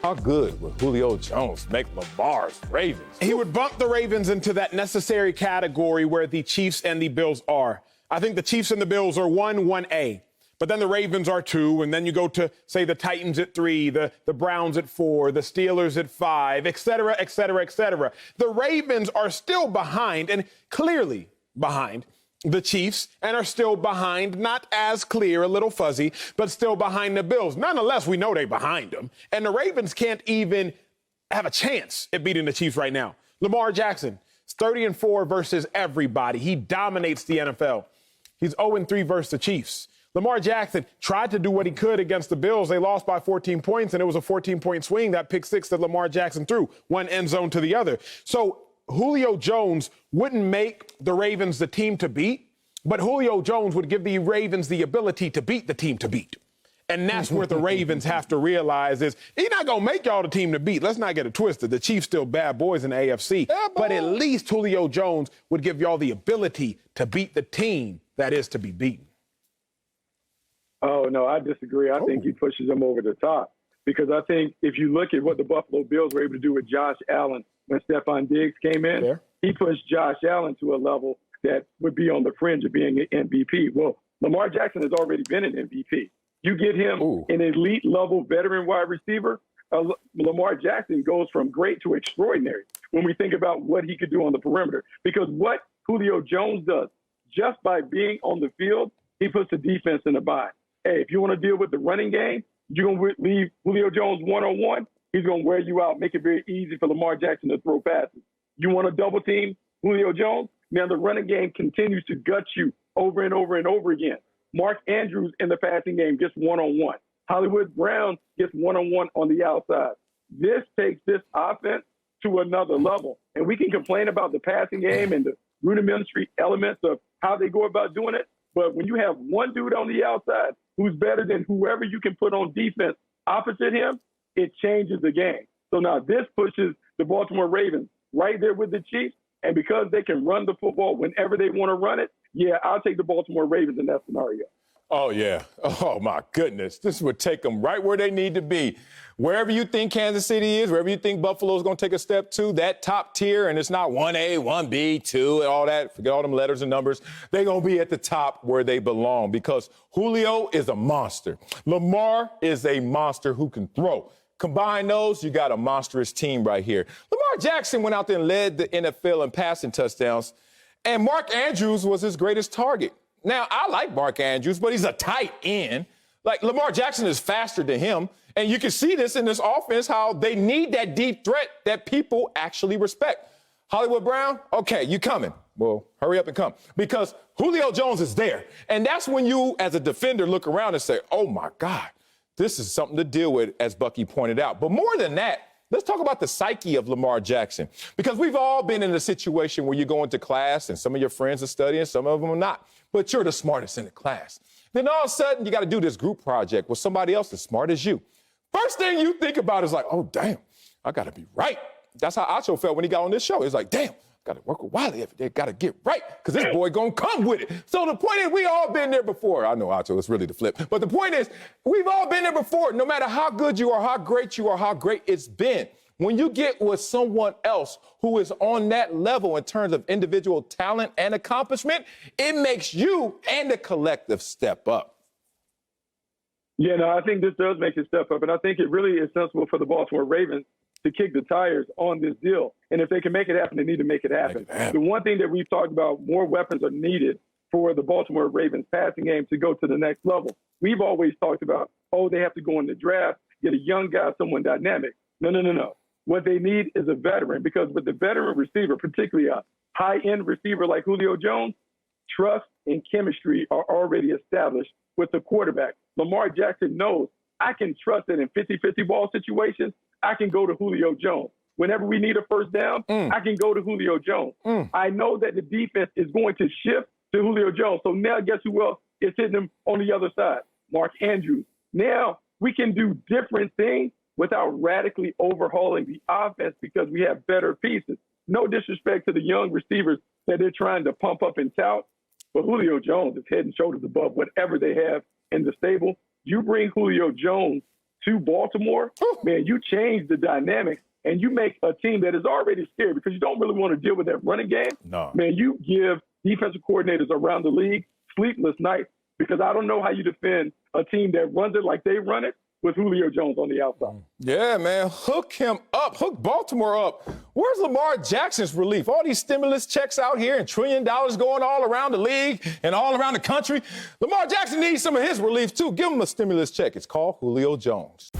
How good would Julio Jones make Lamar's Ravens? He would bump the Ravens into that necessary category where the Chiefs and the Bills are. I think the Chiefs and the Bills are 1A. But then the Ravens are 2, and then you go to, say, the Titans at 3, the Browns at 4, the Steelers at 5, et cetera, et cetera, et cetera. The Ravens are still behind, and clearly behind, the Chiefs, and are still behind, not as clear, a little fuzzy, but still behind the Bills. Nonetheless, we know they're behind them. And the Ravens can't even have a chance at beating the Chiefs right now. Lamar Jackson is 30-4 versus everybody. He dominates the NFL. He's 0-3 versus the Chiefs. Lamar Jackson tried to do what he could against the Bills. They lost by 14 points, and it was a 14-point swing, that pick six that Lamar Jackson threw, one end zone to the other. So Julio Jones wouldn't make the Ravens the team to beat, but Julio Jones would give the Ravens the ability to beat the team to beat. And that's where the Ravens have to realize is he's not going to make y'all the team to beat. Let's not get it twisted. The Chiefs still bad boys in the AFC. Yeah, but at least Julio Jones would give y'all the ability to beat the team that is to be beaten. Oh, no, I disagree. I think he pushes them over the top because I think if you look at what the Buffalo Bills were able to do with Josh Allen when Stephon Diggs came in, he pushed Josh Allen to a level that would be on the fringe of being an MVP. Well, Lamar Jackson has already been an MVP. You get him an elite level veteran wide receiver, Lamar Jackson goes from great to extraordinary when we think about what he could do on the perimeter. Because what Julio Jones does, just by being on the field, he puts the defense in a bind. Hey, if you want to deal with the running game, you're going to leave Julio Jones one-on-one. He's going to wear you out, make it very easy for Lamar Jackson to throw passes. You want to double team Julio Jones? Now the running game continues to gut you over and over and over again. Mark Andrews in the passing game gets one-on-one. Hollywood Brown gets one-on-one on the outside. This takes this offense to another level. And we can complain about the passing game and the rudimentary elements of how they go about doing it. But when you have one dude on the outside who's better than whoever you can put on defense opposite him, it changes the game. So now this pushes the Baltimore Ravens right there with the Chiefs. And because they can run the football whenever they want to run it, yeah, I'll take the Baltimore Ravens in that scenario. Oh, yeah. Oh, my goodness. This would take them right where they need to be. Wherever you think Kansas City is, wherever you think Buffalo is going to take a step to, that top tier, and it's not 1A, 1B, 2, and all that. Forget all them letters and numbers. They're going to be at the top where they belong because Julio is a monster. Lamar is a monster who can throw. Combine those, you got a monstrous team right here. Lamar Jackson went out there and led the NFL in passing touchdowns, and Mark Andrews was his greatest target. Now, I like Mark Andrews, but he's a tight end. Like, Lamar Jackson is faster than him, and you can see this in this offense, how they need that deep threat that people actually respect. Hollywood Brown, okay, you coming. Well, hurry up and come, because Julio Jones is there. And that's when you, as a defender, look around and say, oh, my God, this is something to deal with, as Bucky pointed out. But more than that, let's talk about the psyche of Lamar Jackson, because we've all been in a situation where you go into class and some of your friends are studying, some of them are not, but you're the smartest in the class. Then all of a sudden, you got to do this group project with somebody else as smart as you. First thing you think about is like, oh, damn, I got to be right. That's how Acho felt when he got on this show. He was like, damn, got to work with Wiley every day. Got to get right because this boy going to come with it. So the point is, we all been there before. I know, Acho, it's really the flip. But the point is, we've all been there before. No matter how good you are, how great you are, how great it's been. When you get with someone else who is on that level in terms of individual talent and accomplishment, it makes you and the collective step up. Yeah, no, I think this does make it step up. And I think it really is sensible for the Baltimore Ravens to kick the tires on this deal. And if they can make it happen, they need to make it happen. The one thing that we've talked about, more weapons are needed for the Baltimore Ravens passing game to go to the next level. We've always talked about, oh, they have to go in the draft, get a young guy, someone dynamic. No. What they need is a veteran, because with the veteran receiver, particularly a high-end receiver like Julio Jones, trust and chemistry are already established with the quarterback. Lamar Jackson knows I can trust that in 50-50 ball situations, I can go to Julio Jones. Whenever we need a first down, I can go to Julio Jones. I know that the defense is going to shift to Julio Jones. So now guess who else is hitting him on the other side? Mark Andrews. Now we can do different things without radically overhauling the offense because we have better pieces. No disrespect to the young receivers that they're trying to pump up and tout, but Julio Jones is head and shoulders above whatever they have in the stable. You bring Julio Jones to Baltimore, man, you change the dynamics and you make a team that is already scared because you don't really want to deal with that running game. No. Man, you give defensive coordinators around the league sleepless nights because I don't know how you defend a team that runs it like they run it with Julio Jones on the outside. Yeah, man. Hook him up. Hook Baltimore up. Where's Lamar Jackson's relief? All these stimulus checks out here and $1 trillion going all around the league and all around the country. Lamar Jackson needs some of his relief, too. Give him a stimulus check. It's called Julio Jones.